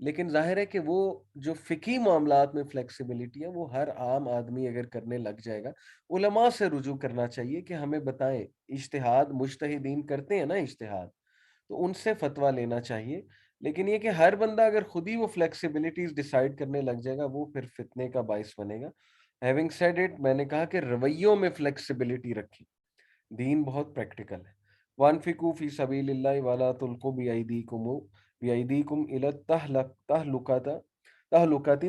لیکن ظاہر ہے کہ وہ جو فقہی معاملات میں فلیکسیبلٹی ہے وہ ہر عام آدمی اگر کرنے لگ جائے گا، علماء سے رجوع کرنا چاہیے کہ ہمیں بتائیں، اجتہاد مجتہدین کرتے ہیں نا اجتہاد، تو ان سے فتویٰ لینا چاہیے۔ لیکن یہ کہ ہر بندہ اگر خود ہی وہ فلیکسیبلٹیز ڈیسائیڈ کرنے لگ جائے گا، وہ پھر فتنے کا باعث بنے گا۔ ہیونگ سیڈ اٹ، میں نے کہا کہ رویوں میں فلیکسیبلٹی رکھی، دین بہت پریکٹیکل ہے۔ وانفقوا فی سبیل اللہ ولا تلقوا بأیدیکم الی التہلکۃ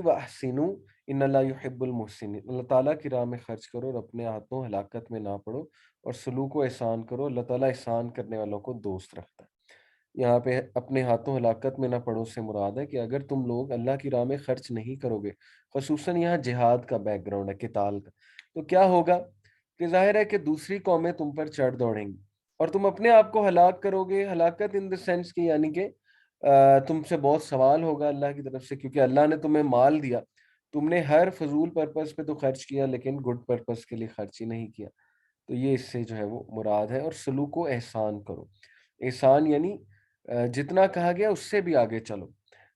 واحسنوا ان اللہ یحب المحسنین۔ اللہ تعالیٰ کی راہ میں خرچ کرو اور اپنے ہاتھوں ہلاکت میں نہ پڑو، اور سلوک و احسان کرو، اللہ تعالیٰ احسان کرنے والوں کو دوست رکھتا ہے۔ یہاں پہ اپنے ہاتھوں ہلاکت میں نہ پڑو سے مراد ہے کہ اگر تم لوگ اللہ کی راہ میں خرچ نہیں کرو گے، خصوصاً یہاں جہاد کا بیک گراؤنڈ ہے، قتال کا، تو کیا ہوگا کہ ظاہر ہے کہ دوسری قومیں تم پر چڑھ دوڑیں گی اور تم اپنے آپ کو ہلاک کرو گے۔ ہلاکت ان دا سینس کی یعنی کہ تم سے بہت سوال ہوگا اللہ کی طرف سے، کیونکہ اللہ نے تمہیں مال دیا، تم نے ہر فضول پرپس پہ تو خرچ کیا لیکن گڈ پرپس کے لیے خرچ ہی نہیں کیا۔ تو یہ اس سے جو ہے وہ مراد ہے۔ اور سلوک و احسان کرو، احسان یعنی جتنا کہا گیا اس سے بھی آگے چلو،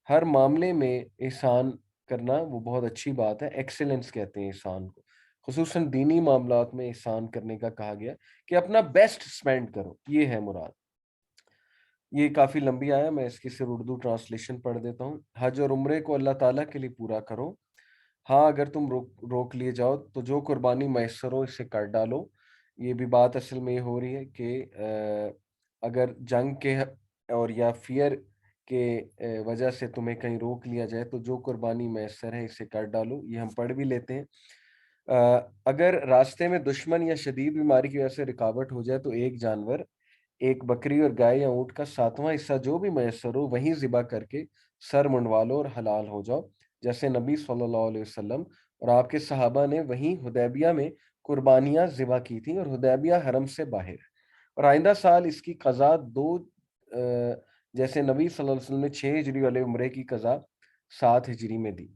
ہر معاملے میں احسان کرنا وہ بہت اچھی بات ہے، ایکسیلنس کہتے ہیں احسان کو، خصوصاً دینی معاملات میں احسان کرنے کا کہا گیا کہ اپنا بیسٹ سپینڈ کرو، یہ ہے مراد۔ یہ کافی لمبی آیا، میں اس کی صرف اردو ٹرانسلیشن پڑھ دیتا ہوں۔ حج اور عمرے کو اللہ تعالیٰ کے لیے پورا کرو، ہاں اگر تم روک لیے جاؤ تو جو قربانی میسر ہو اسے کر ڈالو۔ یہ بھی بات اصل میں یہ ہو رہی ہے کہ اگر جنگ کے اور یا فیئر کے وجہ سے تمہیں کہیں روک لیا جائے تو جو قربانی میسر ہے اسے کر ڈالو، یہ ہم پڑھ بھی لیتے ہیں۔ اگر راستے میں دشمن یا شدید بیماری کی وجہ سے رکاوٹ ہو جائے تو ایک جانور، ایک بکری اور گائے یا اونٹ کا ساتواں حصہ جو بھی میسر ہو وہیں ذبح کر کے سر منڈوا لو اور حلال ہو جاؤ، جیسے نبی صلی اللہ علیہ وسلم اور آپ کے صحابہ نے وہیں حدیبیہ میں قربانیاں ذبح کی تھیں، اور حدیبیہ حرم سے باہر ہے۔ اور آئندہ سال اس کی قضا جیسے نبی صلی اللہ علیہ وسلم نے 6 ہجری والے عمرے کی قضا 7 ہجری میں دی،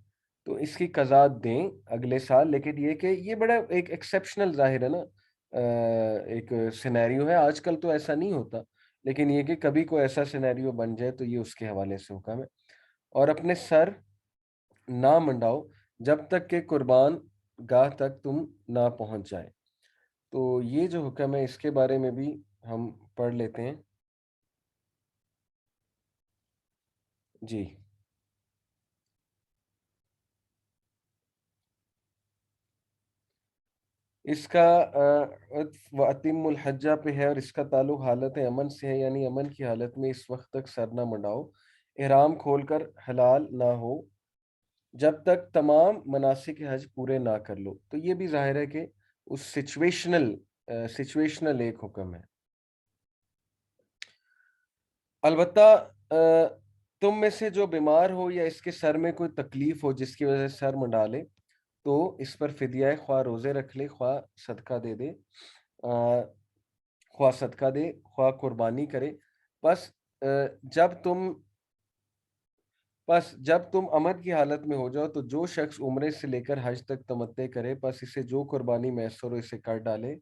تو اس کی قضا دیں اگلے سال۔ لیکن یہ کہ یہ بڑا ایک ایکسیپشنل ظاہر ہے نا، ایک سینیریو ہے، آج کل تو ایسا نہیں ہوتا، لیکن یہ کہ کبھی کوئی ایسا سینیریو بن جائے تو یہ اس کے حوالے سے حکم ہے۔ اور اپنے سر نہ منڈاؤ جب تک کہ قربان گاہ تک تم نہ پہنچ جائے۔ تو یہ جو حکم ہے اس کے بارے میں بھی ہم پڑھ لیتے ہیں۔ جی، اس کا وَأَتِمُّ الْحَجَّ پہ ہے، اور اس کا تعلق حالت امن سے ہے، یعنی امن کی حالت میں اس وقت تک سر نہ منڈاؤ، احرام کھول کر حلال نہ ہو جب تک تمام مناسک حج پورے نہ کر لو۔ تو یہ بھی ظاہر ہے کہ اس سچویشنل ایک حکم ہے۔ البتہ تم میں سے جو بیمار ہو یا اس کے سر میں کوئی تکلیف ہو جس کی وجہ سے سر منڈا لے، تو اس پر فدیہ ہے، خواہ روزے رکھ لے، خواہ صدقہ دے دے، خواہ صدقہ دے، خواہ قربانی کرے۔ بس جب تم امن کی حالت میں ہو جاؤ تو جو شخص عمرے سے لے کر حج تک تمتع کرے، بس اسے جو قربانی میسر ہو اسے کر ڈالے۔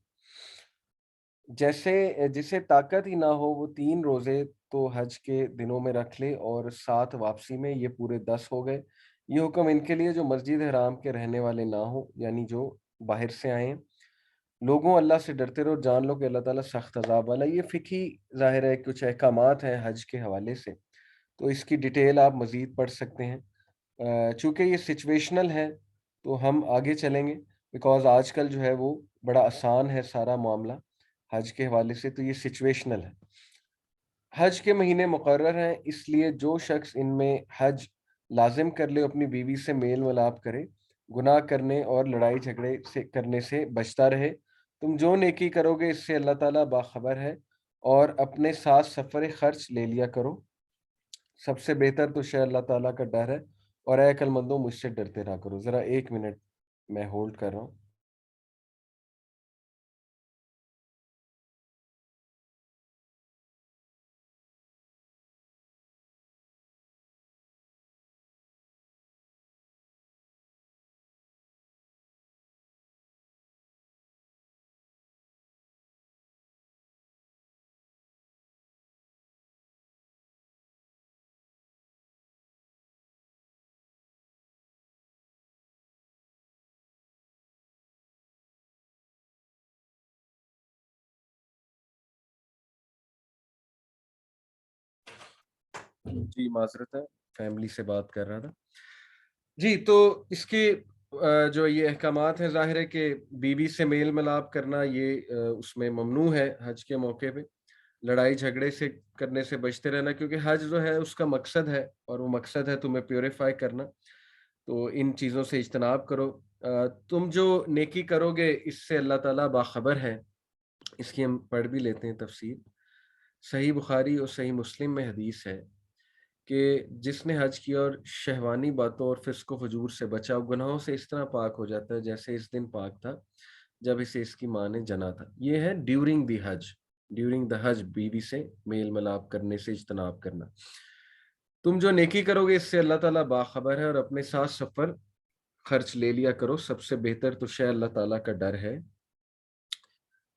جسے طاقت ہی نہ ہو وہ 3 روزے تو حج کے دنوں میں رکھ لے اور 7 واپسی میں، یہ پورے 10 ہو گئے۔ یہ حکم ان کے لیے جو مسجد حرام کے رہنے والے نہ ہوں، یعنی جو باہر سے آئے ہیں۔ لوگوں اللہ سے ڈرتے رہو، جان لو کہ اللہ تعالیٰ سخت عذاب والا ہے۔ یہ فقہی ظاہر ہے کچھ احکامات ہیں حج کے حوالے سے، تو اس کی ڈیٹیل آپ مزید پڑھ سکتے ہیں۔ چونکہ یہ سچویشنل ہے تو ہم آگے چلیں گے، بیکاز آج کل جو ہے وہ بڑا آسان ہے سارا معاملہ حج کے حوالے سے، تو یہ سچویشنل ہے۔ حج کے مہینے مقرر ہیں، اس لیے جو شخص ان میں حج لازم کر لے اپنی بیوی سے میل ملاپ کرے، گناہ کرنے اور لڑائی جھگڑے کرنے سے بچتا رہے۔ تم جو نیکی کرو گے اس سے اللہ تعالیٰ باخبر ہے، اور اپنے ساتھ سفر خرچ لے لیا کرو، سب سے بہتر تو شاید اللہ تعالیٰ کا ڈر ہے، اور اے عقل مندوں مجھ سے ڈرتے رہا کرو۔ ذرا 1 منٹ میں ہولڈ کر رہا ہوں۔ جی معذرت ہے، فیملی سے بات کر رہا تھا جی۔ تو اس کے جو یہ احکامات ہیں، ظاہر ہے کہ بیوی سے میل ملاپ کرنا یہ اس میں ممنوع ہے حج کے موقع پہ۔ لڑائی جھگڑے سے کرنے سے بچتے رہنا، کیونکہ حج جو ہے اس کا مقصد ہے، اور وہ مقصد ہے تمہیں پیوریفائی کرنا۔ تو ان چیزوں سے اجتناب کرو۔ تم جو نیکی کرو گے اس سے اللہ تعالیٰ باخبر ہے۔ اس کی ہم پڑھ بھی لیتے ہیں تفسیر۔ صحیح بخاری اور صحیح مسلم میں حدیث ہے کہ جس نے حج کیا اور شہوانی باتوں اور فسق و فجور سے بچا، وہ گناہوں سے اس طرح پاک ہو جاتا ہے جیسے اس دن پاک تھا جب اسے اس کی ماں نے جنا تھا۔ یہ ہے during the Hajj, during the حج بیوی سے میل ملاپ کرنے سے اجتناب کرنا۔ تم جو نیکی کرو گے اس سے اللہ تعالیٰ باخبر ہے، اور اپنے ساتھ سفر خرچ لے لیا کرو، سب سے بہتر تو شے اللہ تعالیٰ کا ڈر ہے،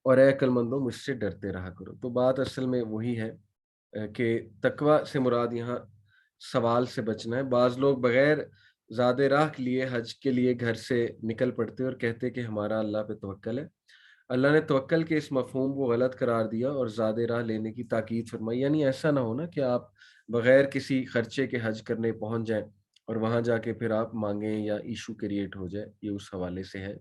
اور اے عقل مندو مجھ سے ڈرتے رہا کرو۔ تو بات اصل میں وہی ہے کہ تقوی سے مراد یہاں سوال سے بچنا ہے۔ بعض لوگ بغیر زاد راہ کے لیے حج کے لیے گھر سے نکل پڑتے اور کہتے کہ ہمارا اللہ پہ توکل ہے۔ اللہ نے توکل کے اس مفہوم کو غلط قرار دیا اور زاد راہ لینے کی تاکید فرمائی۔ یعنی ایسا نہ ہونا کہ آپ بغیر کسی خرچے کے حج کرنے پہنچ جائیں اور وہاں جا کے پھر آپ مانگیں یا ایشو کریٹ ہو جائے۔ یہ اس حوالے سے ہے۔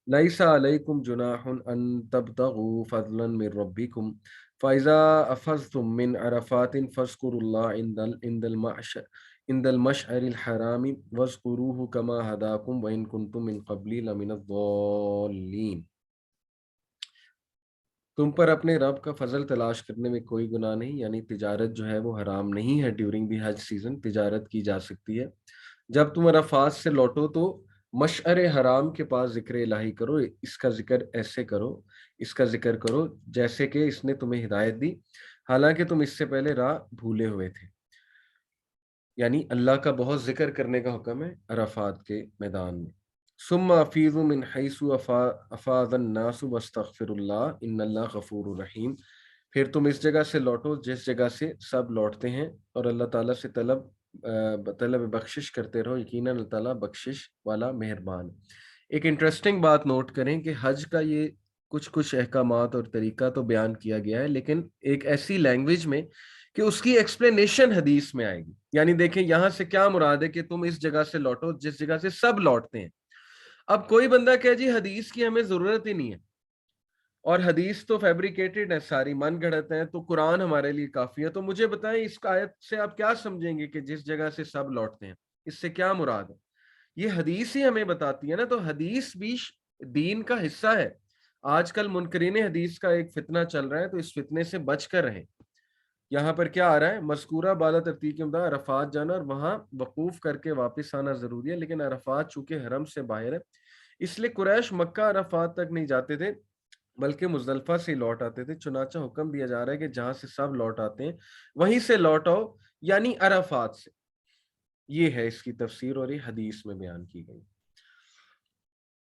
لیس علیکم جناح ان تبتغوا فضلا من ربکم فاذا افضتم من عرفات فاذکروا اللہ عند المشعر الحرام واذکروه كما هداکم وان کنتم من قبل لمن الضالین۔ تم پر اپنے رب کا فضل تلاش کرنے میں کوئی گناہ نہیں، یعنی تجارت جو ہے وہ حرام نہیں ہے۔ ڈیورنگ دی حج سیزن تجارت کی جا سکتی ہے۔ جب تم عرفات سے لوٹو تو مشعر حرام کے پاس ذکر الہی کرو، اس کا ذکر ایسے کرو، اس کا ذکر کرو جیسے کہ اس نے تمہیں ہدایت دی، حالانکہ تم اس سے پہلے راہ بھولے ہوئے تھے۔ یعنی اللہ کا بہت ذکر کرنے کا حکم ہے عرفات کے میدان میں۔ ثم افیضوا من حیث افاض الناس واستغفروا اللہ ان اللہ غفور رحیم۔ پھر تم اس جگہ سے لوٹو جس جگہ سے سب لوٹتے ہیں، اور اللہ تعالیٰ سے طلب بخشش کرتے رہو، یقیناً اللہ تعالیٰ بخشش والا مہربان ہے۔ ایک انٹرسٹنگ بات نوٹ کریں کہ حج کا یہ کچھ احکامات اور طریقہ تو بیان کیا گیا ہے، لیکن ایک ایسی لینگویج میں کہ اس کی ایکسپلینیشن حدیث میں آئے گی۔ یعنی دیکھیں یہاں سے کیا مراد ہے کہ تم اس جگہ سے لوٹو جس جگہ سے سب لوٹتے ہیں۔ اب کوئی بندہ کہ جی حدیث کی ہمیں ضرورت ہی نہیں ہے، اور حدیث تو فیبریکیٹڈ ہے، ساری من گھڑت ہیں، تو قرآن ہمارے لیے کافی ہے۔ تو مجھے بتائیں اس آیت سے آپ کیا سمجھیں گے کہ جس جگہ سے سب لوٹتے ہیں، اس سے کیا مراد ہے؟ یہ حدیث ہی ہمیں بتاتی ہے نا۔ تو حدیث بھی دین کا حصہ ہے۔ آج کل منکرین حدیث کا ایک فتنہ چل رہا ہے، تو اس فتنے سے بچ کر رہیں۔ یہاں پر کیا آ رہا ہے؟ مذکورہ بالا ترتیب کے مطابق عرفات جانا اور وہاں وقوف کر کے واپس آنا ضروری ہے، لیکن عرفات چونکہ حرم سے باہر ہے، اس لیے قریش مکہ عرفات تک نہیں جاتے تھے بلکہ مزدلفہ سے لوٹ آتے تھے۔ چنانچہ حکم دیا جا رہا ہے کہ جہاں سے سب لوٹ آتے ہیں وہیں سے لوٹ آؤ، یعنی عرفات سے۔ یہ ہے اس کی تفسیر، اور یہ حدیث میں بیان کی گئی۔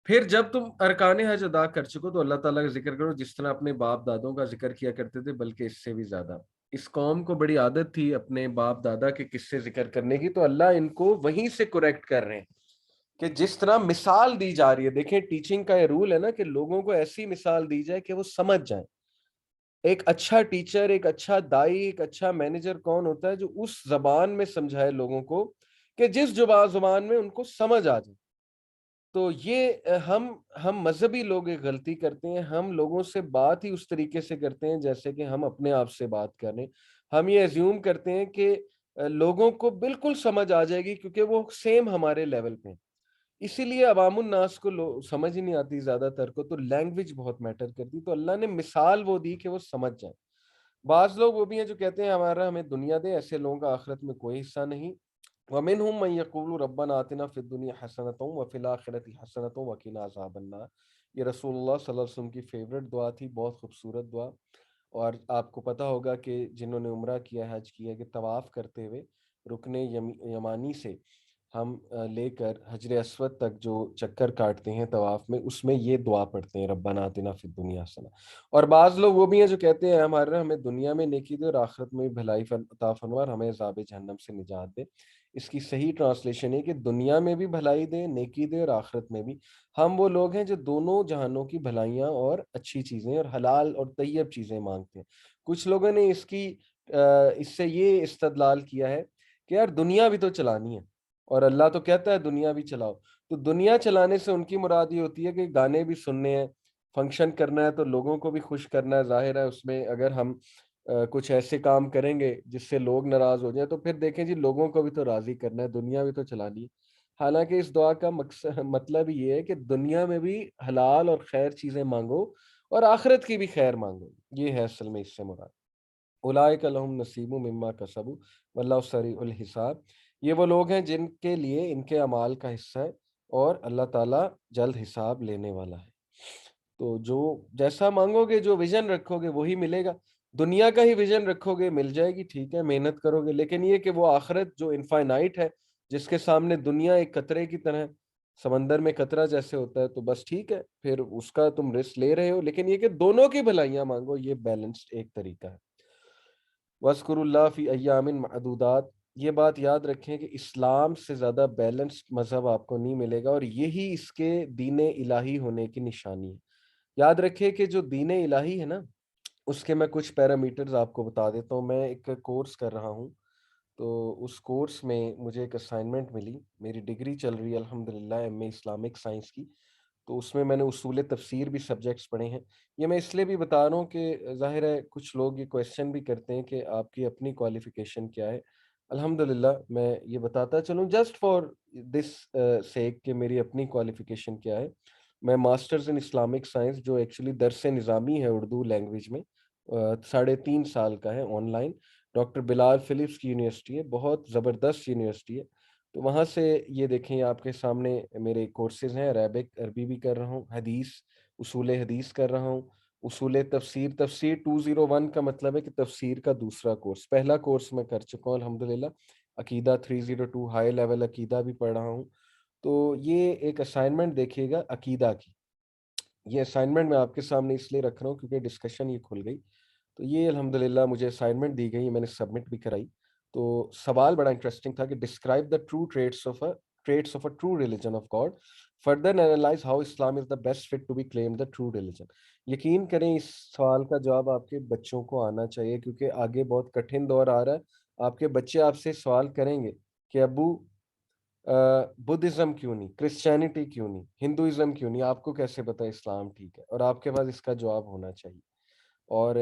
پھر جب تم ارکان حج ادا کر چکو تو اللہ تعالیٰ کا ذکر کرو جس طرح اپنے باپ دادوں کا ذکر کیا کرتے تھے، بلکہ اس سے بھی زیادہ۔ اس قوم کو بڑی عادت تھی اپنے باپ دادا کے قصے ذکر کرنے کی، تو اللہ ان کو وہیں سے کریکٹ کر رہے ہیں کہ جس طرح مثال دی جا رہی ہے۔ دیکھیں ٹیچنگ کا یہ رول ہے نا کہ لوگوں کو ایسی مثال دی جائے کہ وہ سمجھ جائیں۔ ایک اچھا ٹیچر، ایک اچھا دائی، ایک اچھا مینیجر کون ہوتا ہے؟ جو اس زبان میں سمجھائے لوگوں کو کہ جس زبان میں ان کو سمجھ آ جائے۔ تو یہ ہم مذہبی لوگ ایک غلطی کرتے ہیں، ہم لوگوں سے بات ہی اس طریقے سے کرتے ہیں جیسے کہ ہم اپنے آپ سے بات کر رہے ہیں۔ ہم یہ ایزیوم کرتے ہیں کہ لوگوں کو بالکل سمجھ آ جائے گی کیونکہ وہ سیم ہمارے لیول پہ ہیں۔ اسی لیے عوام الناس کو سمجھ ہی نہیں آتی زیادہ تر کو، تو لینگویج بہت میٹر کرتی۔ تو اللہ نے مثال وہ دی کہ وہ سمجھ جائیں۔ بعض لوگ وہ بھی ہیں جو کہتے ہیں ہمارا ہمیں دنیا دے، ایسے لوگوں کا آخرت میں کوئی حصہ نہیں۔ وَمِنْهُمْ مَنْ يَقُولُ رَبَّنَا آتِنَا فِي الدُّنْيَا حَسَنَةً وَفِي الْآخِرَةِ حَسَنَةً وَقِنَا عَذَابَ النَّارِ۔ یہ رسول اللہ صلی اللہ علیہ وسلم کی فیوریٹ دعا تھی، بہت خوبصورت دعا۔ اور آپ کو پتہ ہوگا کہ جنہوں نے عمرہ کیا، حج کیا، کہ طواف کرتے ہوئے رکن یمانی سے ہم لے کر حجر اسود تک جو چکر کاٹتے ہیں طواف میں، اس میں یہ دعا پڑھتے ہیں ربنا آتنا فی الدنیا حسنہ۔ اور بعض لوگ وہ بھی ہیں جو کہتے ہیں ہمارا ہمیں دنیا میں نیکی دے اور آخرت میں بھلائی عطا فرما اور ہمیں عذاب جہنم سے نجات دے۔ اس کی صحیح ٹرانسلیشن ہے کہ دنیا میں بھی بھلائی دے، نیکی دے، اور آخرت میں بھی۔ ہم وہ لوگ ہیں جو دونوں جہانوں کی بھلائیاں اور اچھی چیزیں اور حلال اور طیب چیزیں مانگتے ہیں۔ کچھ لوگوں نے اس کی اس سے یہ استدلال کیا ہے کہ یار دنیا بھی تو چلانی ہے، اور اللہ تو کہتا ہے دنیا بھی چلاؤ، تو دنیا چلانے سے ان کی مراد یہ ہوتی ہے کہ گانے بھی سننے ہیں، فنکشن کرنا ہے، تو لوگوں کو بھی خوش کرنا ہے، ظاہر ہے اس میں اگر ہم کچھ ایسے کام کریں گے جس سے لوگ ناراض ہو جائیں، تو پھر دیکھیں جی لوگوں کو بھی تو راضی کرنا ہے، دنیا بھی تو چلانی ہے۔ حالانکہ اس دعا کا مطلب یہ ہے کہ دنیا میں بھی حلال اور خیر چیزیں مانگو، اور آخرت کی بھی خیر مانگو، یہ ہے اصل میں اس سے مراد۔ اولئک لہم نصیب مما کسبوا واللہ سریع الحساب، یہ وہ لوگ ہیں جن کے لیے ان کے اعمال کا حصہ ہے، اور اللہ تعالیٰ جلد حساب لینے والا ہے۔ تو جو جیسا مانگو گے، جو ویژن رکھو گے وہی ملے گا۔ دنیا کا ہی ویژن رکھو گے مل جائے گی، ٹھیک ہے، محنت کرو گے، لیکن یہ کہ وہ آخرت جو انفائنائٹ ہے، جس کے سامنے دنیا ایک قطرے کی طرح ہے، سمندر میں قطرہ جیسے ہوتا ہے، تو بس ٹھیک ہے، پھر اس کا تم رسک لے رہے ہو، لیکن یہ کہ دونوں کی بھلائیاں مانگو، یہ بیلنسڈ ایک طریقہ ہے۔ وَاذْكُرُوا اللَّهَ فِي أَيَّامٍ مَعْدُودَاتٍ، یہ بات یاد رکھیں کہ اسلام سے زیادہ بیلنسڈ مذہب آپ کو نہیں ملے گا، اور یہی اس کے دین الہی ہونے کی نشانی ہے۔ یاد رکھیں کہ جو دین الہی ہے نا، اس کے میں کچھ پیرامیٹرز آپ کو بتا دیتا ہوں۔ میں ایک کورس کر رہا ہوں، تو اس کورس میں مجھے ایک اسائنمنٹ ملی، میری ڈگری چل رہی ہے الحمدللہ ایم اے اسلامک سائنس کی، تو اس میں نے اصول تفسیر بھی سبجیکٹس پڑھے ہیں۔ یہ میں اس لیے بھی بتا رہا ہوں کہ ظاہر ہے کچھ لوگ یہ کویشچن بھی کرتے ہیں کہ آپ کی اپنی کوالیفیکیشن کیا ہے۔ الحمدللہ میں یہ بتاتا چلوں جسٹ فار دس سیک کہ میری اپنی کوالیفیکیشن کیا ہے۔ میں ماسٹرز ان اسلامک سائنس، جو ایکچولی درس نظامی ہے اردو لینگویج میں، 3.5 سال کا ہے، online, doctor Bilal Phillips کی یونیورسٹی ہے، بہت زبردست یونیورسٹی ہے۔ تو وہاں سے یہ دیکھیں آپ کے سامنے میرے کورسز ہیں، عربک عربی بھی کر رہا ہوں، حدیث اصول حدیث کر رہا ہوں، اصول تفسیر، تفسیر 201 کا مطلب ہے کہ تفسیر کا دوسرا کورس، پہلا کورس میں کر چکا ہوں الحمدللہ، عقیدہ 302 ہائی لیول عقیدہ بھی پڑھ رہا ہوں۔ تو یہ ایک اسائنمنٹ دیکھیے گا عقیدہ کی، یہ اسائنمنٹ میں آپ کے سامنے اس لیے رکھ رہا ہوں کیونکہ ڈسکشن یہ کھل گئی، تو یہ الحمدللہ مجھے اسائنمنٹ دی گئی، میں نے سبمٹ بھی کرائی۔ تو سوال بڑا انٹرسٹنگ تھا کہ describe the true traits of a true religion of God. Further analyze how Islam is the best fit to be claimed the true religion. یقین کریں اس سوال کا جواب آپ کے بچوں کو آنا چاہیے، کیونکہ آگے بہت کٹھن دور آ رہا ہے۔ آپ کے بچے آپ سے سوال کریں گے کہ ابو بدھزم کیوں نہیں، کرسچینٹی کیوں نہیں، ہندوازم کیوں نہیں، آپ کو کیسے پتا اسلام ٹھیک ہے؟ اور آپ کے پاس اس کا جواب ہونا چاہیے۔ اور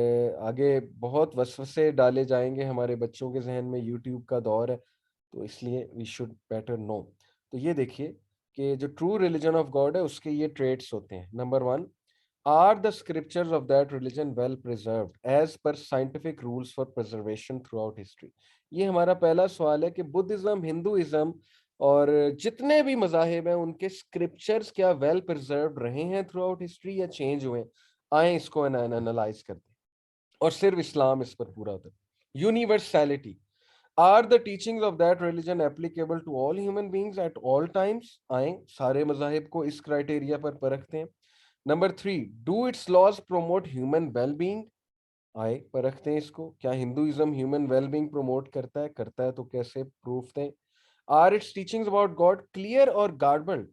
آگے بہت وسوسے ڈالے جائیں گے ہمارے بچوں کے ذہن میں، یوٹیوب کا دور ہے، تو اس لیے وی شوڈ بیٹر نو۔ تو یہ دیکھیے کہ جو ٹرو ریلیجن آف گاڈ ہے اس کے یہ ٹریٹس ہوتے ہیں۔ Number 1، are the scriptures of that religion well preserved as per scientific rules for preservation throughout history? یہ ہمارا پہلا سوال ہے کہ بدھزم، ہندوازم اور جتنے بھی مذاہب ہیں ان کے اسکرپچرز کیا ویل پرزروڈ رہے ہیں تھرو آؤٹ ہسٹری، یا چینج ہوئے ہیں؟ آئیں اس کو انالائز کرتے ہیں، اور صرف اسلام اس پر پورا ہوتا ہے۔ Universality, are the teachings of that religion applicable to all human beings at all times? آئیں سارے مذاہب کو اس کرائٹیریا پر پرکھتے ہیں۔ Number 3، do its laws promote human well being? آئے پرکھتے ہیں اس کو، کیا Hinduism human well being promote کرتا ہے؟ کرتا ہے تو کیسے؟ پروف دیں۔ Are its teachings about God clear اور گاربلڈ؟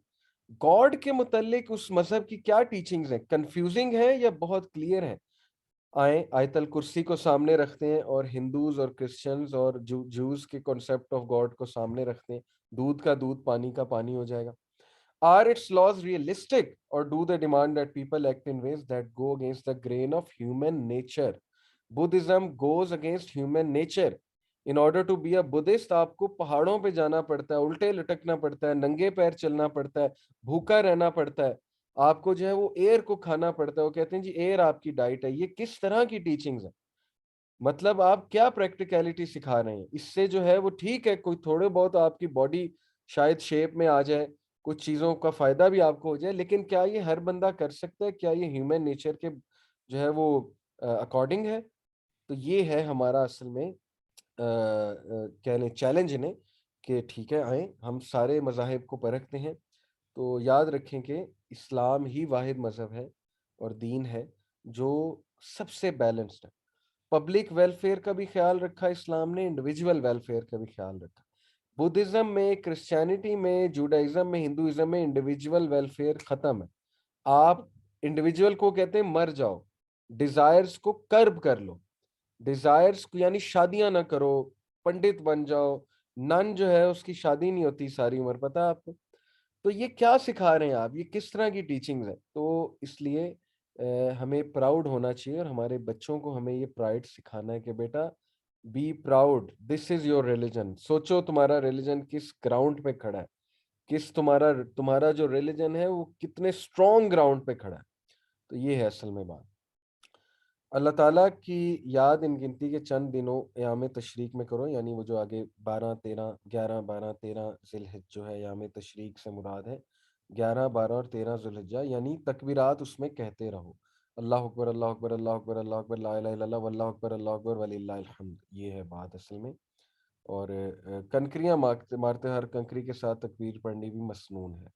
گاڈ کے متعلق اس مذہب کی کیا ٹیچنگز ہیں، کنفیوزنگ ہے یا بہت کلیئر ہے؟ آئیں آیت الکرسی کو سامنے رکھتے ہیں، اور ہندوز اور کرسچنز اور جوز کے کانسیپٹ آف گاڈ کو سامنے رکھتے ہیں، دودھ کا دودھ پانی کا پانی ہو جائے گا۔ Are its laws realistic, or do they demand that people act in ways that go against the grain of human nature? Buddhism goes against human nature. In order to be a Buddhist آپ کو پہاڑوں پہ جانا پڑتا ہے، الٹے لٹکنا پڑتا ہے، ننگے پیر چلنا پڑتا ہے، بھوکا رہنا پڑتا ہے، آپ کو جو ہے وہ ایئر کو کھانا پڑتا ہے۔ وہ کہتے ہیں جی ایئر آپ کی ڈائٹ ہے۔ یہ کس طرح کی ٹیچنگز ہے؟ مطلب آپ کیا پریکٹیکلٹی سکھا رہے ہیں؟ اس سے جو ہے وہ ٹھیک ہے کوئی تھوڑے بہت آپ کی باڈی شاید شیپ میں آ جائے، کچھ چیزوں کا فائدہ بھی آپ کو ہو جائے، لیکن کیا یہ ہر بندہ کر سکتا ہے؟ کیا یہ ہیومن نیچر کے جو ہے وہ اکارڈنگ ہے؟ تو یہ ہے ہمارا اصل میں کہنے چیلنج انہیں، کہ ٹھیک ہے آئیں ہم سارے مذاہب کو پرکھتے ہیں۔ تو یاد رکھیں کہ اسلام ہی واحد مذہب ہے اور دین ہے جو سب سے بیلنسڈ ہے۔ پبلک ویلفیئر کا بھی خیال رکھا اسلام نے، انڈیویجول ویلفیئر کا بھی خیال رکھا۔ بدھزم میں، کرسچینٹی میں، جوڈائزم میں، ہندوازم میں انڈیویجول ویلفیئر ختم ہے۔ آپ انڈیویجول کو کہتے ہیں مر جاؤ، ڈیزائرز کو کرب کر لو، ڈیزائرز کو یعنی شادیاں نہ کرو، پنڈت بن جاؤ. نن جو ہے اس کی شادی نہیں ہوتی ساری عمر، پتہ ہے آپ کو. تو یہ کیا سکھا رہے ہیں آپ، یہ کس طرح کی ٹیچنگز ہے؟ تو اس لیے ہمیں پراؤڈ ہونا چاہیے، اور ہمارے بچوں کو ہمیں یہ پرائڈ سکھانا ہے کہ بیٹا be proud, this is your religion. سوچو تمہارا ریلیجن کس گراؤنڈ پہ کھڑا ہے، کس تمہارا جو ریلیجن ہے وہ کتنے اسٹرانگ گراؤنڈ پہ کھڑا ہے. تو یہ ہے اصل میں بات. اللہ تعالیٰ کی یاد ان گنتی کے چند دنوں ایام تشریق میں کرو، یعنی وہ جو آگے 11 12 13 ذی الحجہ جو ہے ایام تشریق سے مراد ہے. 11 12 اور 13 ذی الحجہ یعنی تکبیرات اس میں کہتے رہو. اللہ اکبر اللہ اکبر اللہ اکبر اللہ اکبر لا الہ الا اللہ واللہ اکبر اللہ اکبر وللہ الحمد. یہ ہے بات اصل میں. اور کنکریاں مارتے مارتے ہر کنکری کے ساتھ تکبیر پڑھنی بھی مسنون ہے.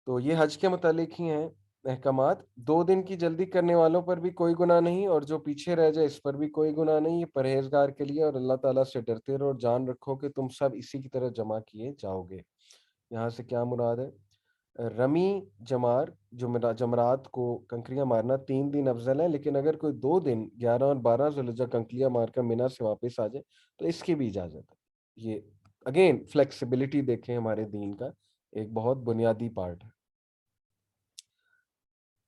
تو یہ حج کے متعلق ہی ہیں احکامات. 2 دن کی جلدی کرنے والوں پر بھی کوئی گناہ نہیں، اور جو پیچھے رہ جائے اس پر بھی کوئی گناہ نہیں. یہ پرہیزگار کے لیے، اور اللہ تعالیٰ سے ڈرتے رہو اور جان رکھو کہ تم سب اسی کی طرح جمع کیے جاؤ گے. یہاں سے کیا مراد ہے؟ رمی جمار جمرات کو کنکریاں مارنا 3 دن افضل ہے، لیکن اگر کوئی 2 دن 11 اور 12 ذوالحجہ کنکریاں مار کر مینا سے واپس آ جائے تو اس کی بھی اجازت ہے. یہ اگین فلیکسیبلٹی دیکھیں ہمارے دین کا ایک بہت بنیادی پارٹ ہے.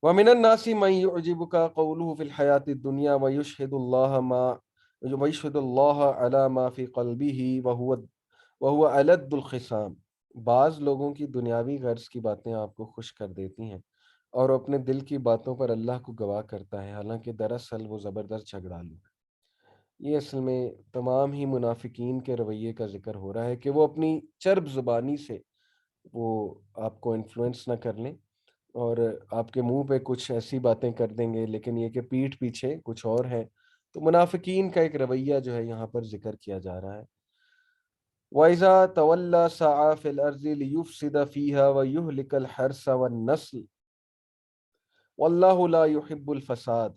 وَمِنَ النَّاسِ مَن يُعْجِبُكَ قَوْلُهُ فِي الْحَيَاةِ الدُّنْيَا وَيُشْهِدُ اللَّهَ عَلَى مَا فِي قَلْبِهِ وَهُوَ أَلَدُّ الْخِصَامِ. بعض لوگوں کی دنیاوی غرض کی باتیں آپ کو خوش کر دیتی ہیں، اور وہ اپنے دل کی باتوں پر اللہ کو گواہ کرتا ہے، حالانکہ دراصل وہ زبردست جھگڑالو ہے. یہ اصل میں تمام ہی منافقین کے رویے کا ذکر ہو رہا ہے کہ وہ اپنی چرب زبانی سے وہ آپ کو انفلوئنس نہ کر لیں، اور آپ کے منہ پہ کچھ ایسی باتیں کر دیں گے لیکن یہ کہ پیٹھ پیچھے کچھ اور ہے. تو منافقین کا ایک رویہ جو ہے یہاں پر ذکر کیا جا رہا ہے. وَإِذَا تَوَلَّى سَعَىٰ فِي الْأَرْضِ لِيُفْسِدَ فِيهَا وَيُهْلِكَ الْحَرْثَ وَالنَّسْلَ وَاللَّهُ لَا يُحِبُّ الْفَسَادَ.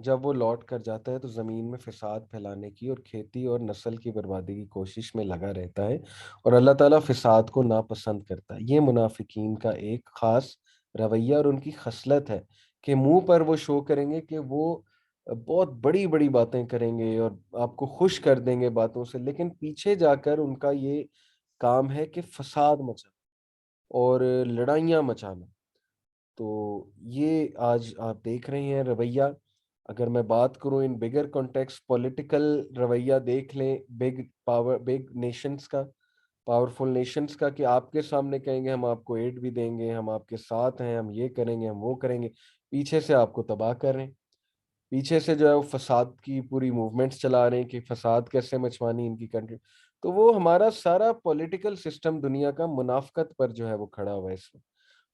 جب وہ لوٹ کر جاتا ہے تو زمین میں فساد پھیلانے کی اور کھیتی اور نسل کی بربادی کی کوشش میں لگا رہتا ہے، اور اللہ تعالیٰ فساد کو ناپسند کرتا ہے. یہ منافقین کا ایک خاص رویہ اور ان کی خصلت ہے کہ منہ پر وہ شو کریں گے کہ وہ بہت بڑی بڑی باتیں کریں گے اور آپ کو خوش کر دیں گے باتوں سے، لیکن پیچھے جا کر ان کا یہ کام ہے کہ فساد مچانا اور لڑائیاں مچانا. تو یہ آج آپ دیکھ رہے ہیں رویہ. اگر میں بات کروں ان بگر کانٹیکس پولیٹیکل رویہ دیکھ لیں بگ نیشنز کا، پاورفل نیشنز کا، کہ آپ کے سامنے کہیں گے ہم آپ کو ایڈ بھی دیں گے، ہم آپ کے ساتھ ہیں، ہم یہ کریں گے، ہم وہ کریں گے، پیچھے سے آپ کو تباہ کر رہے ہیں. پیچھے سے جو ہے وہ فساد کی پوری موومنٹس چلا رہے ہیں کہ فساد کیسے مچوانی ان کی کنٹری. تو وہ ہمارا سارا پولیٹیکل سسٹم دنیا کا منافقت پر جو ہے وہ کھڑا ہوا ہے اس میں،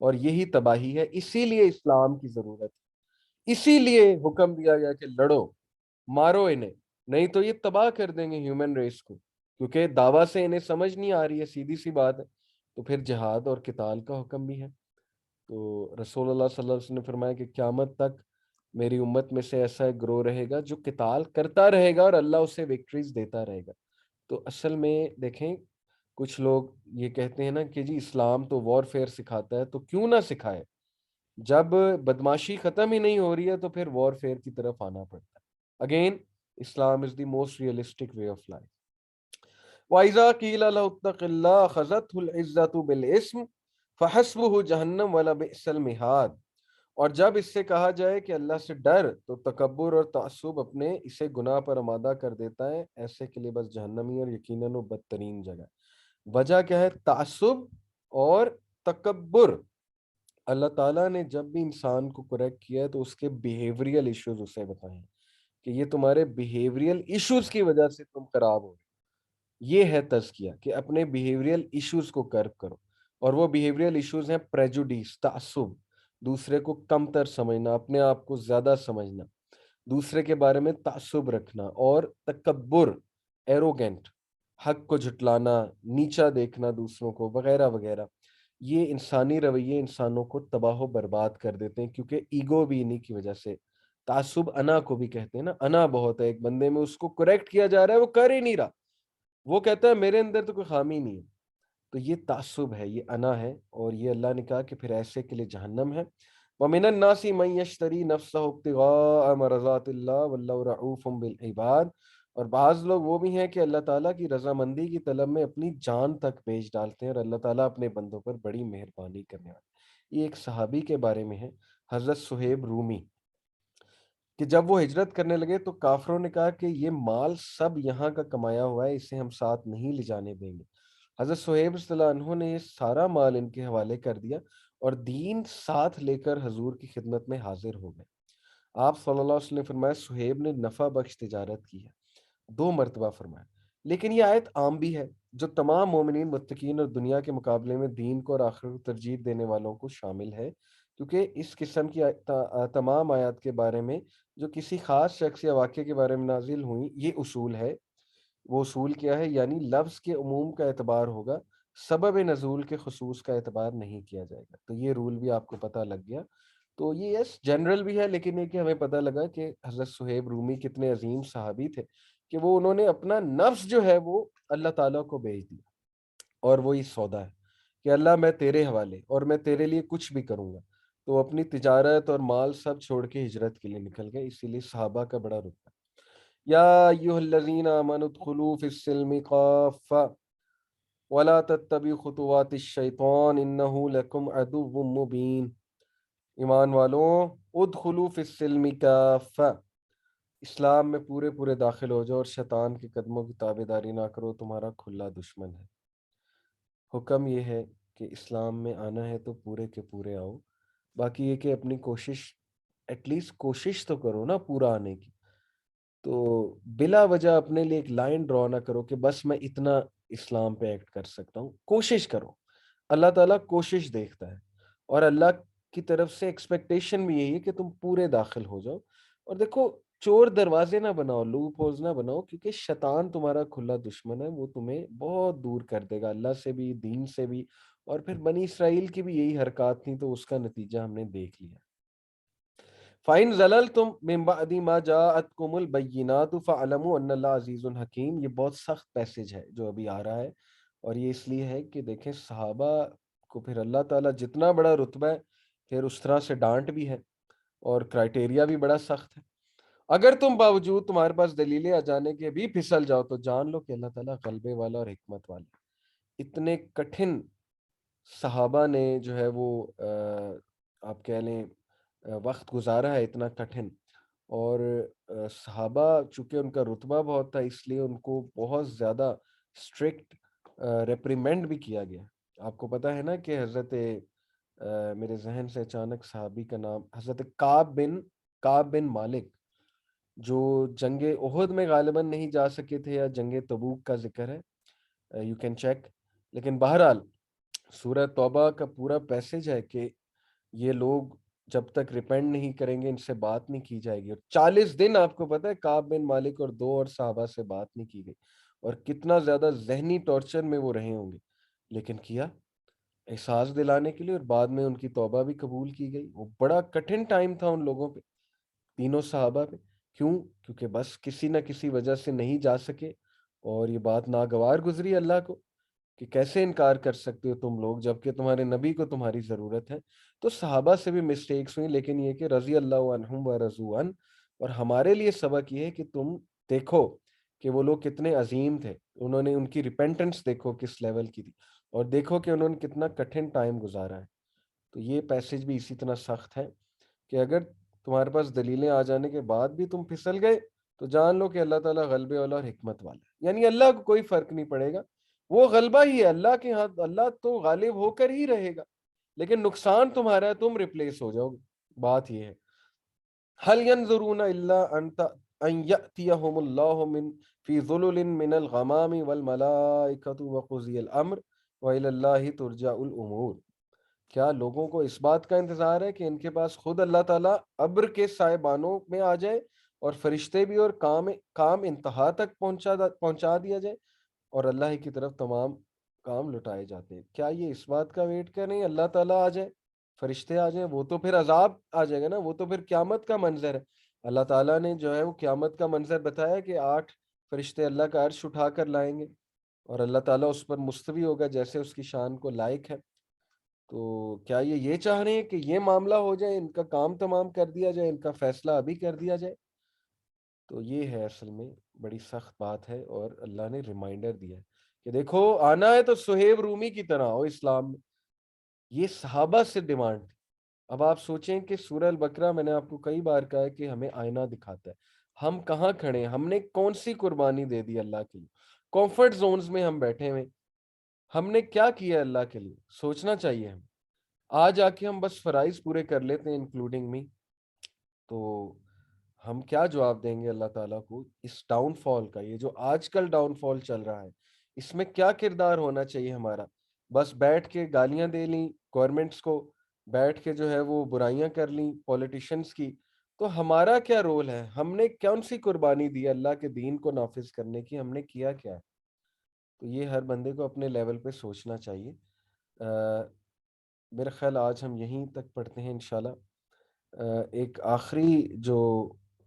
اور یہی تباہی ہے. اسی لیے اسلام کی ضرورت ہے، اسی لیے حکم دیا گیا کہ لڑو، مارو انہیں، نہیں تو یہ تباہ کر دیں گے ہیومن ریس کو. کیونکہ دعویٰ سے انہیں سمجھ نہیں آ رہی ہے، سیدھی سی بات ہے. تو پھر جہاد اور قتال کا حکم بھی ہے. تو رسول اللہ صلی اللہ علیہ وسلم نے فرمایا کہ قیامت تک میری امت میں سے ایسا ایک گروہ رہے گا جو قتال کرتا رہے گا اور اللہ اسے وکٹریز دیتا رہے گا. تو اصل میں دیکھیں کچھ لوگ یہ کہتے ہیں نا کہ جی اسلام تو وار فیئر سکھاتا ہے، تو کیوں نہ سکھائے؟ جب بدماشی ختم ہی نہیں ہو رہی ہے تو پھر وار فیئر کی طرف آنا پڑتا ہے. Again Islam is the most realistic way of life. وَإِذَا قِيلَ لَهُ اتَّقِ اللَّهَ أَخَذَتْهُ الْعِزَّةُ بِالْإِثْمِ فَحَسْبُهُ جَهَنَّمُ وَلَبِئْسَ الْمِهَادُ. اور جب اس سے کہا جائے کہ اللہ سے ڈر تو تکبر اور تعصب اپنے اسے گناہ پر آمادہ کر دیتا ہے، ایسے کے لیے بس جہنمی اور یقیناً وہ بدترین جگہ. وجہ کیا ہے؟ تعصب اور تکبر. اللہ تعالیٰ نے جب بھی انسان کو کریکٹ کیا ہے تو اس کے بیہیویئرل ایشوز اسے بتائے ہیں کہ یہ تمہارے بیہیویئرل ایشوز کی وجہ سے تم خراب ہو. یہ ہے تزکیہ کہ اپنے بیہیویئرل ایشوز کو کرب کرو، اور وہ بیہیویئرل ایشوز ہیں پریجوڈیس، تعصب، دوسرے کو کم تر سمجھنا، اپنے آپ کو زیادہ سمجھنا، دوسرے کے بارے میں تعصب رکھنا، اور تکبر، ایروگینٹ، حق کو جھٹلانا، نیچا دیکھنا دوسروں کو، وغیرہ وغیرہ. یہ انسانی رویے انسانوں کو تباہ و برباد کر دیتے ہیں، کیونکہ ایگو بھی انہی کی وجہ سے. تعصب انا کو بھی کہتے ہیں نا، انا بہت ہے ایک بندے میں، اس کو کریکٹ کیا جا رہا ہے وہ کر ہی نہیں رہا، وہ کہتا ہے میرے اندر تو کوئی خامی نہیں ہے. تو یہ تعصب ہے، یہ انا ہے، اور یہ اللہ نے کہا کہ پھر ایسے کے لیے جہنم ہے. وَمِنَ النَّاسِ مَن يَشْتَرِي نَفْسَهُ ابْتِغَاءَ مَرْضَاتِ اللَّهِ وَاللَّهُ رَءُوفٌ بِالْعِبَادِ، اور بعض لوگ وہ بھی ہیں کہ اللہ تعالیٰ کی رضامندی کی طلب میں اپنی جان تک بیچ ڈالتے ہیں، اور اللہ تعالیٰ اپنے بندوں پر بڑی مہربانی کرنے والا ہے۔ یہ ایک صحابی کے بارے میں ہے، حضرت صہیب رومی، کہ جب وہ ہجرت کرنے لگے تو کافروں نے کہا کہ یہ مال سب یہاں کا کمایا ہوا ہے، اسے ہم ساتھ نہیں لے جانے دیں گے۔ حضرت صہیب صلی اللہ عنہ نے یہ سارا مال ان کے حوالے کر دیا اور دین ساتھ لے کر حضور کی خدمت میں حاضر ہو گئے۔ آپ صلی اللہ علیہ وسلم نے فرمایا صہیب نے نفع بخش تجارت کی ہے، 2 مرتبہ فرمایا۔ لیکن یہ آیت عام بھی ہے، جو تمام مومنین، متقین اور دنیا کے مقابلے میں دین کو اور آخرت کو ترجیح دینے والوں کو شامل ہے، کیونکہ اس قسم کی تمام آیات کے بارے میں جو کسی خاص شخص یا واقعے کے بارے میں نازل ہوئیں، یہ اصول ہے۔ وہ اصول کیا ہے؟ یعنی لفظ کے عموم کا اعتبار ہوگا، سبب نزول کے خصوص کا اعتبار نہیں کیا جائے گا۔ تو یہ رول بھی آپ کو پتہ لگ گیا۔ تو یہ یس جنرل بھی ہے، لیکن یہ کہ ہمیں پتہ لگا کہ حضرت صہیب رومی کتنے عظیم صحابی تھے کہ وہ انہوں نے اپنا نفس جو ہے وہ اللہ تعالیٰ کو بیچ دیا، اور وہی سودا ہے کہ اللہ میں تیرے حوالے، اور میں تیرے لیے کچھ بھی کروں گا۔ تو وہ اپنی تجارت اور مال سب چھوڑ کے ہجرت کے لیے نکل گئے، اسی لیے صحابہ کا بڑا رتبہ۔ یا ایھا الذین آمنوا ادخلوا فی السلم کافہ ولا تتبعوا خطوات الشیطان انہ لکم عدو مبین۔ ایمان والوں، ادخلوا فی السلم کافہ، اسلام میں پورے پورے داخل ہو جاؤ اور شیطان کے قدموں کی تابع داری نہ کرو، تمہارا کھلا دشمن ہے۔ حکم یہ ہے کہ اسلام میں آنا ہے تو پورے کے پورے آؤ، باقی یہ کہ اپنی کوشش، ایٹ لیسٹ کوشش تو کرو نا پورا آنے کی۔ تو بلا وجہ اپنے لیے ایک لائن ڈرا نہ کرو کہ بس میں اتنا اسلام پہ ایکٹ کر سکتا ہوں، کوشش کرو۔ اللہ تعالیٰ کوشش دیکھتا ہے، اور اللہ کی طرف سے ایکسپیکٹیشن بھی یہی ہے کہ تم پورے داخل ہو جاؤ۔ اور دیکھو، چور دروازے نہ بناؤ، لوپ ہولز نہ بناؤ، کیونکہ شیطان تمہارا کھلا دشمن ہے، وہ تمہیں بہت دور کر دے گا اللہ سے بھی، دین سے بھی۔ اور پھر بنی اسرائیل کی بھی یہی حرکات تھیں، تو اس کا نتیجہ ہم نے دیکھ لیا۔ فَإِن زَلَلْتُم مِّن بَعْدِ مَا جَاءَتْكُمُ الْبَيِّنَاتُ فَاعْلَمُوا أَنَّ اللَّهَ عَزِيزٌ حَكِيمٌ۔ یہ بہت سخت پیسج ہے جو ابھی آ رہا ہے، اور یہ اس لیے ہے کہ دیکھیں صحابہ کو پھر اللہ تعالیٰ جتنا بڑا رتبہ ہے، پھر اس طرح سے ڈانٹ بھی ہے، اور کرائٹیریا بھی بڑا سخت ہے۔ اگر تم باوجود تمہارے پاس دلیلیں آ جانے کے بھی پھسل جاؤ تو جان لو کہ اللہ تعالیٰ غلبے والا اور حکمت والا ہے۔ اتنے کٹھن صحابہ نے جو ہے وہ آپ کہہ لیں وقت گزارا ہے، اتنا کٹھن، اور صحابہ چونکہ ان کا رتبہ بہت تھا، اس لیے ان کو بہت زیادہ اسٹرکٹ ریپریمنڈ بھی کیا گیا۔ آپ کو پتہ ہے نا کہ حضرت میرے ذہن سے اچانک صحابی کا نام، حضرت کعب بن مالک، جو جنگ احد میں غالباً نہیں جا سکے تھے، یا جنگ تبوک کا ذکر ہے، یو کین چیک۔ لیکن بہرحال سورہ توبہ کا پورا پیسج ہے کہ یہ لوگ جب تک ریپینڈ نہیں کریں گے ان سے بات نہیں کی جائے گی، اور 40 دن آپ کو پتہ ہے کعب بن مالک اور 2 اور صحابہ سے بات نہیں کی گئی، اور کتنا زیادہ ذہنی ٹارچر میں وہ رہے ہوں گے، لیکن کیا احساس دلانے کے لیے، اور بعد میں ان کی توبہ بھی قبول کی گئی۔ وہ بڑا کٹھن ٹائم تھا ان لوگوں پہ، تینوں صحابہ پہ۔ کیوں؟ کیونکہ بس کسی نہ کسی وجہ سے نہیں جا سکے، اور یہ بات ناگوار گزری اللہ کو کہ کیسے انکار کر سکتے ہو تم لوگ، جبکہ تمہارے نبی کو تمہاری ضرورت ہے۔ تو صحابہ سے بھی مسٹیکس ہوئی، لیکن یہ کہ رضی اللہ عنہم و رضوا عنہ، اور ہمارے لیے سبق یہ ہے کہ تم دیکھو کہ وہ لوگ کتنے عظیم تھے، انہوں نے ان کی ریپینٹنس دیکھو کس لیول کی تھی، اور دیکھو کہ انہوں نے کتنا کٹھن ٹائم گزارا ہے۔ تو یہ پیسج بھی اسی طرح سخت ہے کہ اگر تمہارے پاس دلیلیں آ جانے کے بعد بھی تم پھسل گئے تو جان لو کہ اللہ تعالیٰ غلبے والا اور حکمت والا ہے، یعنی اللہ کو کوئی فرق نہیں پڑے گا، وہ غلبہ ہی ہے اللہ کے ہاتھ، اللہ تو غالب ہو کر ہی رہے گا، لیکن نقصان تمہارا ہے، تم ریپلیس ہو جاؤ گے۔ بات یہ ہے، هل ينظرون الا ان ياتيهم الله من في ظلل من الغمام والملائكة وقضي الامر والى الله ترجع الامور۔ کیا لوگوں کو اس بات کا انتظار ہے کہ ان کے پاس خود اللہ تعالیٰ ابر کے سائبانوں میں آ جائے، اور فرشتے بھی، اور کام انتہا تک پہنچا دیا جائے، اور اللہ ہی کی طرف تمام کام لٹائے جاتے ہیں؟ کیا یہ اس بات کا ویٹ کر رہے ہیں اللہ تعالیٰ آ جائے، فرشتے آ جائیں؟ وہ تو پھر عذاب آ جائے گا نا، وہ تو پھر قیامت کا منظر ہے۔ اللہ تعالیٰ نے جو ہے وہ قیامت کا منظر بتایا کہ 8 فرشتے اللہ کا عرش اٹھا کر لائیں گے، اور اللہ تعالیٰ اس پر مستوی ہوگا جیسے اس کی شان کو لائق ہے۔ تو کیا یہ چاہ رہے ہیں کہ یہ معاملہ ہو جائے، ان کا کام تمام کر دیا جائے، ان کا فیصلہ ابھی کر دیا جائے؟ تو یہ ہے اصل میں بڑی سخت بات ہے، اور اللہ نے ریمائنڈر دیا ہے کہ دیکھو آنا ہے تو سہیب رومی کی طرح ہو اسلام میں۔ یہ صحابہ سے ڈیمانڈ تھی۔ اب آپ سوچیں کہ سورہ البقرہ میں نے آپ کو کئی بار کہا ہے کہ ہمیں آئینہ دکھاتا ہے، ہم کہاں کھڑے ہیں، ہم نے کون سی قربانی دے دی اللہ کے لیے، کمفرٹ زونز میں ہم بیٹھے ہوئے، ہم نے کیا کیا اللہ کے لیے، سوچنا چاہیے ہم۔ آج آ کے ہم بس فرائض پورے کر لیتے ہیں انکلوڈنگ می، تو ہم کیا جواب دیں گے اللہ تعالیٰ کو اس ڈاؤن فال کا؟ یہ جو آج کل ڈاؤن فال چل رہا ہے، اس میں کیا کردار ہونا چاہیے ہمارا؟ بس بیٹھ کے گالیاں دے لیں گورنمنٹس کو، بیٹھ کے جو ہے وہ برائیاں کر لیں پولیٹیشنز کی؟ تو ہمارا کیا رول ہے؟ ہم نے کون سی قربانی دی اللہ کے دین کو نافذ کرنے کی؟ ہم نے کیا کیا ہے؟ تو یہ ہر بندے کو اپنے لیول پہ سوچنا چاہیے۔ میرا خیال آج ہم یہیں تک پڑھتے ہیں انشاءاللہ۔ ایک آخری جو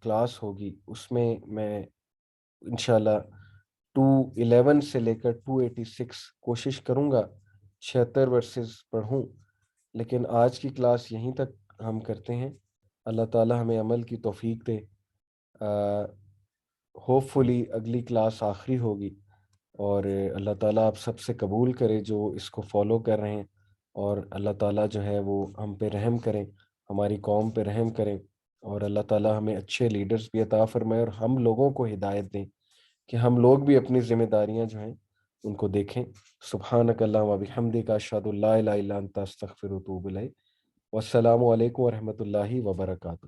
کلاس ہوگی اس میں انشاءاللہ 211 سے لے کر 286 کوشش کروں گا 76 ورسز پڑھوں، لیکن آج کی کلاس یہیں تک ہم کرتے ہیں۔ اللہ تعالی ہمیں عمل کی توفیق دے۔ ہوپ فلی اگلی کلاس آخری ہوگی، اور اللہ تعالیٰ آپ سب سے قبول کرے جو اس کو فالو کر رہے ہیں، اور اللہ تعالیٰ جو ہے وہ ہم پہ رحم کریں، ہماری قوم پہ رحم کریں، اور اللہ تعالیٰ ہمیں اچھے لیڈرز بھی عطا فرمائے، اور ہم لوگوں کو ہدایت دیں کہ ہم لوگ بھی اپنی ذمہ داریاں جو ہیں ان کو دیکھیں۔ سبحانک اللہم و بحمدک اشہد ان لا الہ الا انت استغفرک و اتوب الیک۔ والسلام علیکم ورحمۃ اللہ وبرکاتہ۔